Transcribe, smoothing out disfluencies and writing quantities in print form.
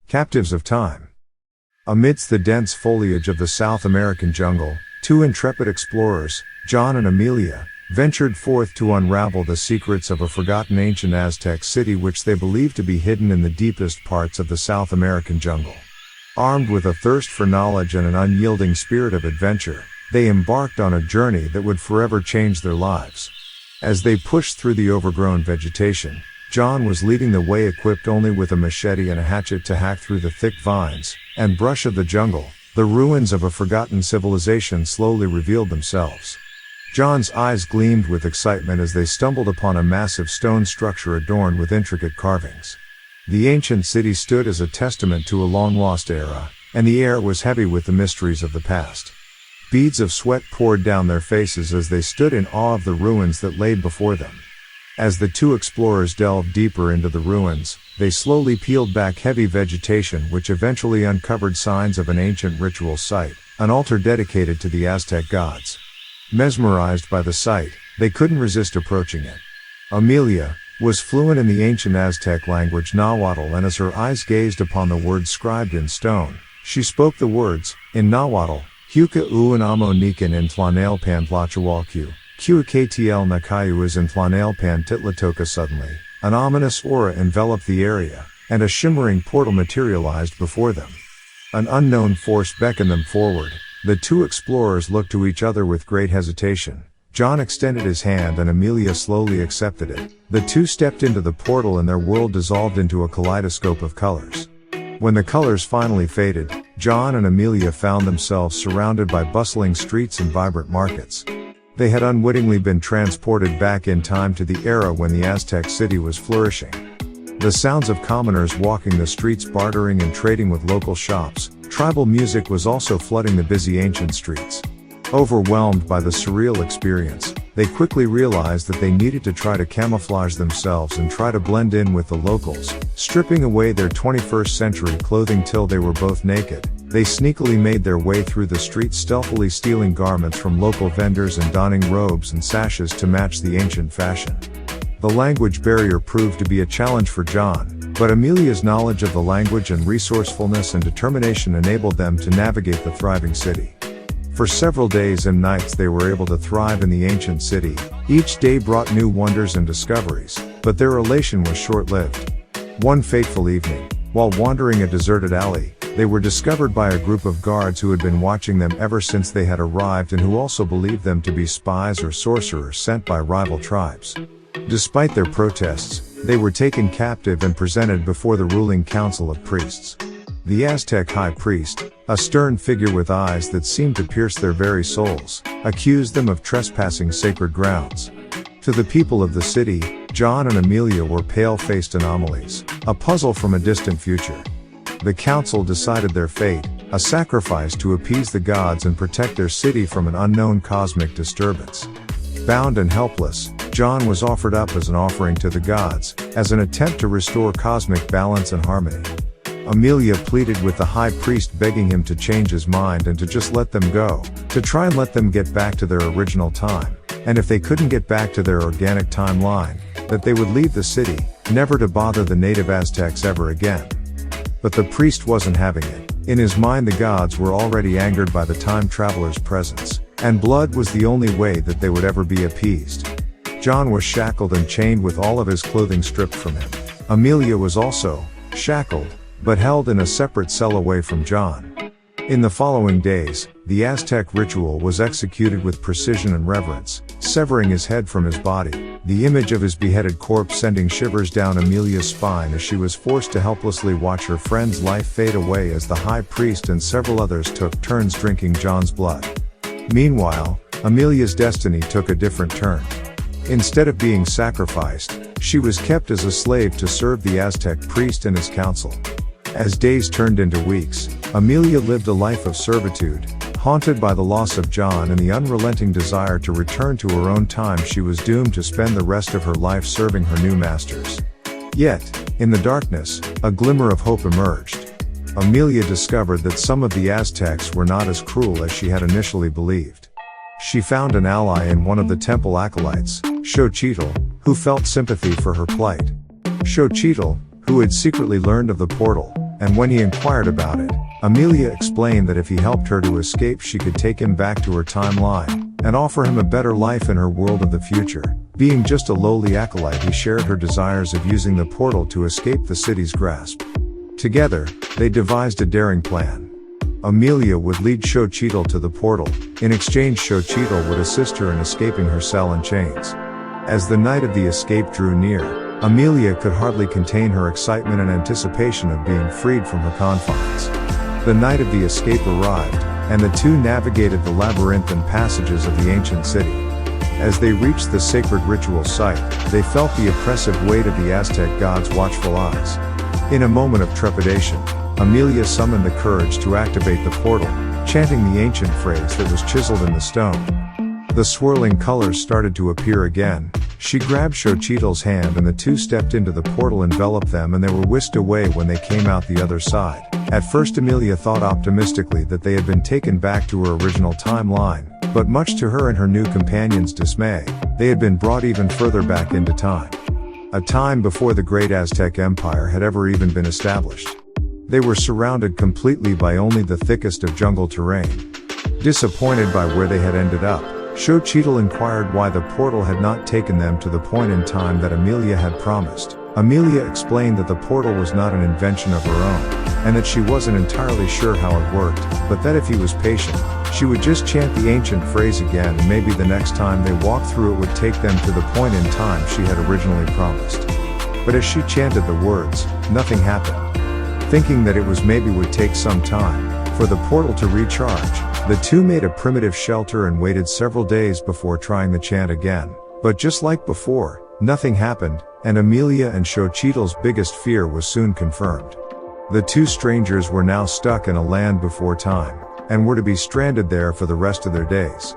Captives of Time. Amidst the dense foliage of the South American jungle, two intrepid explorers, John and Amelia, ventured forth to unravel the secrets of a forgotten ancient Aztec city which they believed to be hidden in the deepest parts of the South American jungle. Armed with a thirst for knowledge and an unyielding spirit of adventure, they embarked on a journey that would forever change their lives. As they pushed through the overgrown vegetation, John was leading the way, equipped only with a machete and a hatchet to hack through the thick vines and brush of the jungle. The ruins of a forgotten civilization slowly revealed themselves. John's eyes gleamed with excitement as they stumbled upon a massive stone structure adorned with intricate carvings. The ancient city stood as a testament to a long-lost era, and the air was heavy with the mysteries of the past. Beads of sweat poured down their faces as they stood in awe of the ruins that lay before them. As the two explorers delved deeper into the ruins, they slowly peeled back heavy vegetation which eventually uncovered signs of an ancient ritual site, an altar dedicated to the Aztec gods. Mesmerized by the sight, they couldn't resist approaching it. Amelia was fluent in the ancient Aztec language Nahuatl, and as her eyes gazed upon the words scribed in stone, she spoke the words, in Nahuatl, Huka uan amo nikan in flanel pan tlachawalku, QKTL Nakayu is in flanel pan titlatoka. Suddenly, an ominous aura enveloped the area, and a shimmering portal materialized before them. An unknown force beckoned them forward. The two explorers looked to each other with great hesitation. John extended his hand and Amelia slowly accepted it. The two stepped into the portal and their world dissolved into a kaleidoscope of colors. When the colors finally faded, John and Amelia found themselves surrounded by bustling streets and vibrant markets. They had unwittingly been transported back in time to the era when the Aztec city was flourishing. The sounds of commoners walking the streets, bartering and trading with local shops. Tribal music was also flooding the busy ancient streets. Overwhelmed by the surreal experience, they quickly realized that they needed to try to camouflage themselves and try to blend in with the locals. Stripping away their 21st century clothing till they were both naked, they sneakily made their way through the streets, stealthily stealing garments from local vendors and donning robes and sashes to match the ancient fashion. The language barrier proved to be a challenge for John, but Amelia's knowledge of the language and resourcefulness and determination enabled them to navigate the thriving city. For several days and nights they were able to thrive in the ancient city. Each day brought new wonders and discoveries, but their elation was short-lived. One fateful evening, while wandering a deserted alley, they were discovered by a group of guards who had been watching them ever since they had arrived and who also believed them to be spies or sorcerers sent by rival tribes. Despite their protests, they were taken captive and presented before the ruling council of priests. The Aztec high priest, a stern figure with eyes that seemed to pierce their very souls, accused them of trespassing sacred grounds. To the people of the city, John and Amelia were pale-faced anomalies, a puzzle from a distant future. The council decided their fate, a sacrifice to appease the gods and protect their city from an unknown cosmic disturbance. Bound and helpless, John was offered up as an offering to the gods, as an attempt to restore cosmic balance and harmony. Amelia pleaded with the high priest, begging him to change his mind and to just let them go, to try and let them get back to their original time, and if they couldn't get back to their organic timeline, that they would leave the city, never to bother the native Aztecs ever again. But the priest wasn't having it. In his mind, the gods were already angered by the time traveler's presence, and blood was the only way that they would ever be appeased. John was shackled and chained with all of his clothing stripped from him. Amelia was also shackled, but held in a separate cell away from John. In the following days, the Aztec ritual was executed with precision and reverence, severing his head from his body, the image of his beheaded corpse sending shivers down Amelia's spine as she was forced to helplessly watch her friend's life fade away as the high priest and several others took turns drinking John's blood. Meanwhile, Amelia's destiny took a different turn. Instead of being sacrificed, she was kept as a slave to serve the Aztec priest and his council. As days turned into weeks, Amelia lived a life of servitude, haunted by the loss of John and the unrelenting desire to return to her own time. She was doomed to spend the rest of her life serving her new masters. Yet, in the darkness, a glimmer of hope emerged. Amelia discovered that some of the Aztecs were not as cruel as she had initially believed. She found an ally in one of the temple acolytes, Xochitl, who felt sympathy for her plight. Xochitl, who had secretly learned of the portal, and when he inquired about it, Amelia explained that if he helped her to escape she could take him back to her timeline, and offer him a better life in her world of the future. Being just a lowly acolyte, he shared her desires of using the portal to escape the city's grasp. Together, they devised a daring plan. Amelia would lead Xochitl to the portal. In exchange, Xochitl would assist her in escaping her cell and chains. As the night of the escape drew near, Amelia could hardly contain her excitement and anticipation of being freed from her confines. The night of the escape arrived, and the two navigated the labyrinthine passages of the ancient city. As they reached the sacred ritual site, they felt the oppressive weight of the Aztec gods' watchful eyes. In a moment of trepidation, Amelia summoned the courage to activate the portal, chanting the ancient phrase that was chiseled in the stone. The swirling colors started to appear again. She grabbed Xochitl's hand and the two stepped into the portal, enveloped them, and they were whisked away when they came out the other side. At first Amelia thought optimistically that they had been taken back to her original timeline, but much to her and her new companion's dismay, they had been brought even further back into time. A time before the great Aztec Empire had ever even been established. They were surrounded completely by only the thickest of jungle terrain. Disappointed by where they had ended up, Xochitl inquired why the portal had not taken them to the point in time that Amelia had promised. Amelia explained that the portal was not an invention of her own, and that she wasn't entirely sure how it worked, but that if he was patient, she would just chant the ancient phrase again, and maybe the next time they walked through it would take them to the point in time she had originally promised. But as she chanted the words, nothing happened. Thinking that it was maybe would take some time for the portal to recharge, the two made a primitive shelter and waited several days before trying the chant again. But just like before, nothing happened, and Amelia and Xochitl's biggest fear was soon confirmed. The two strangers were now stuck in a land before time, and were to be stranded there for the rest of their days.